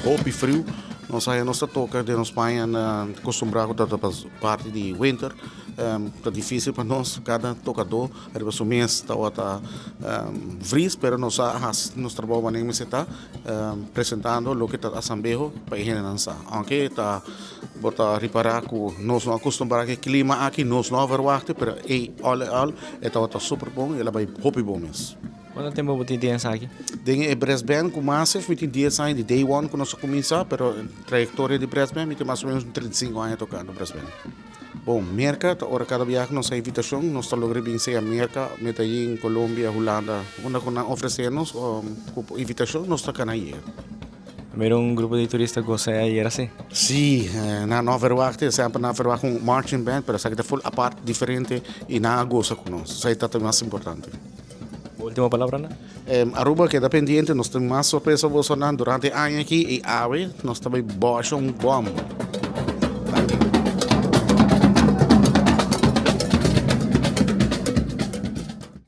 roupa e frio. Nós aí nós toca de Espanha acostumado a parte de winter. Tá difícil para nós, cada tocador, arriba o mês está frio, pero nós trabalhamos está apresentando o que está assambejo para ir dançar. Aunque está bota reparar que nós não acostumamos que clima aqui nós não verwachten, pero all está super bom e ela vai hopi bom mesmo. Quanto tempo você tem aqui? Tem Brisbane com Massive, tem dias aí de day one que nós começamos, pero trajetória de Brisbane tem mais ou menos 35 anos tocando Brisbane. Bom, mercado, ora cada viagem nossa invitação, nós estamos logrando ser a mercado, Medellín, Colômbia, Holanda, onde oferecemos invitação, nós estamos aí. Primeiro grupo de turistas que você aí era assim? Sim, na Nova Verwacht, sempre na Verwacht um marching band, mas é full a parte diferente e na goza conosco, isso é o mais importante. Última palavra, né? Aruba queda pendiente, nós temos mais surpresa durante o ano aqui e nós também baixamos um bom.